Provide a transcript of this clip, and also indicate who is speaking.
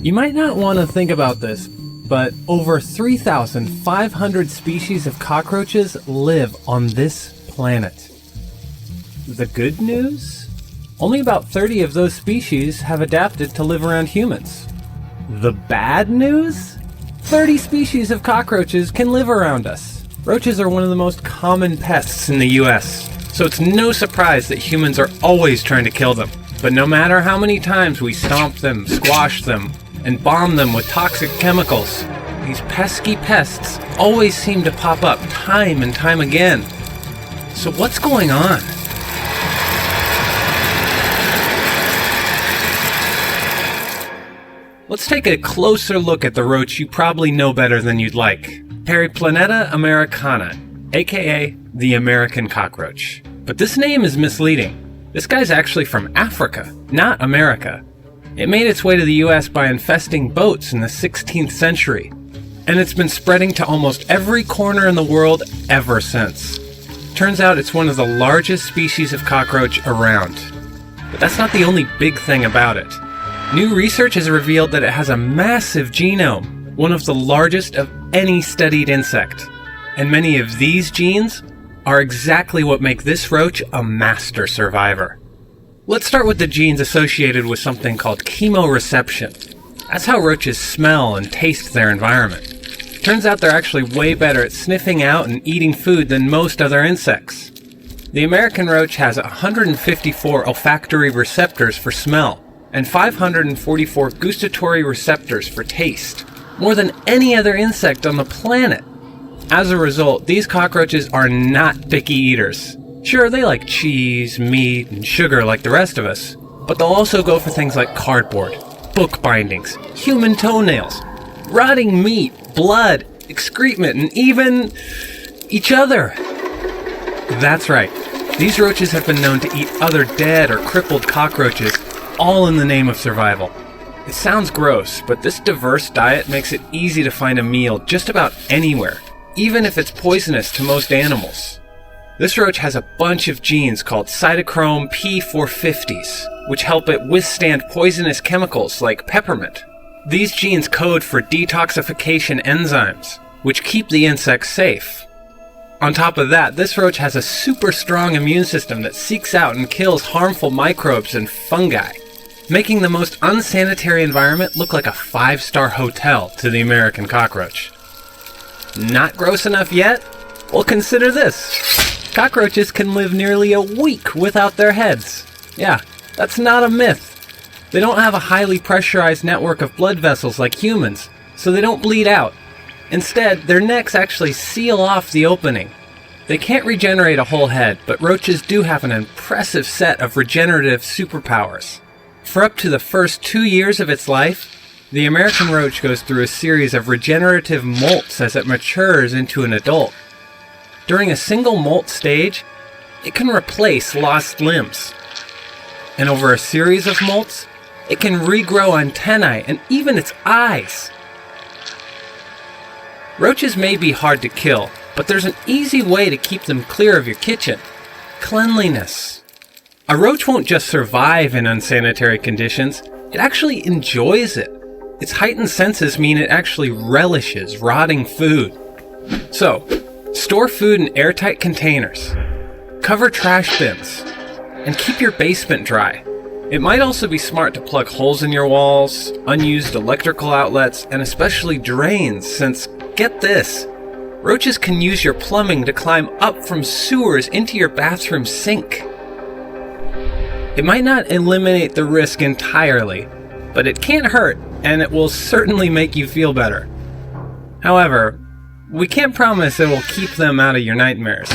Speaker 1: You might not want to think about this, but over 3,500 species of cockroaches live on this planet. The good news? Only about 30 of those species have adapted to live around humans. The bad news? 30 species of cockroaches can live around us. Roaches are one of the most common pests in the US, so it's no surprise that humans are always trying to kill them. But no matter how many times we stomp them, squash them, and bomb them with toxic chemicals, these pesky pests always seem to pop up time and time again. So what's going on? Let's take a closer look at the roach you probably know better than you'd like. Periplaneta americana, aka the American cockroach. But this name is misleading. This guy's actually from Africa, not America. It made its way to the US by infesting boats in the 16th century, and it's been spreading to almost every corner in the world ever since. Turns out it's one of the largest species of cockroach around. But that's not the only big thing about it. New research has revealed that it has a massive genome, one of the largest of any studied insect. And many of these genes are exactly what make this roach a master survivor. Let's start with the genes associated with something called chemoreception. That's how roaches smell and taste their environment. Turns out they're actually way better at sniffing out and eating food than most other insects. The American roach has 154 olfactory receptors for smell, and 544 gustatory receptors for taste, more than any other insect on the planet. As a result, these cockroaches are not picky eaters. Sure, they like cheese, meat, and sugar like the rest of us, but they'll also go for things like cardboard, book bindings, human toenails, rotting meat, blood, excrement, and even each other. That's right, these roaches have been known to eat other dead or crippled cockroaches, all in the name of survival. It sounds gross, but this diverse diet makes it easy to find a meal just about anywhere, even if it's poisonous to most animals. This roach has a bunch of genes called cytochrome P450s, which help it withstand poisonous chemicals like peppermint. These genes code for detoxification enzymes, which keep the insects safe. On top of that, this roach has a super strong immune system that seeks out and kills harmful microbes and fungi, making the most unsanitary environment look like a 5-star hotel to the American cockroach. Not gross enough yet? Well, consider this. Cockroaches can live nearly a week without their heads. Yeah, that's not a myth. They don't have a highly pressurized network of blood vessels like humans, so they don't bleed out. Instead, their necks actually seal off the opening. They can't regenerate a whole head, but roaches do have an impressive set of regenerative superpowers. For up to the first 2 years of its life, the American roach goes through a series of regenerative molts as it matures into an adult. During a single molt stage, it can replace lost limbs. And over a series of molts, it can regrow antennae and even its eyes. Roaches may be hard to kill, but there's an easy way to keep them clear of your kitchen: cleanliness. A roach won't just survive in unsanitary conditions, it actually enjoys it. Its heightened senses mean it actually relishes rotting food. So, store food in airtight containers, cover trash bins, and keep your basement dry. It might also be smart to plug holes in your walls, unused electrical outlets, and especially drains, since, get this, roaches can use your plumbing to climb up from sewers into your bathroom sink. It might not eliminate the risk entirely, but it can't hurt, and it will certainly make you feel better. However, we can't promise it will keep them out of your nightmares.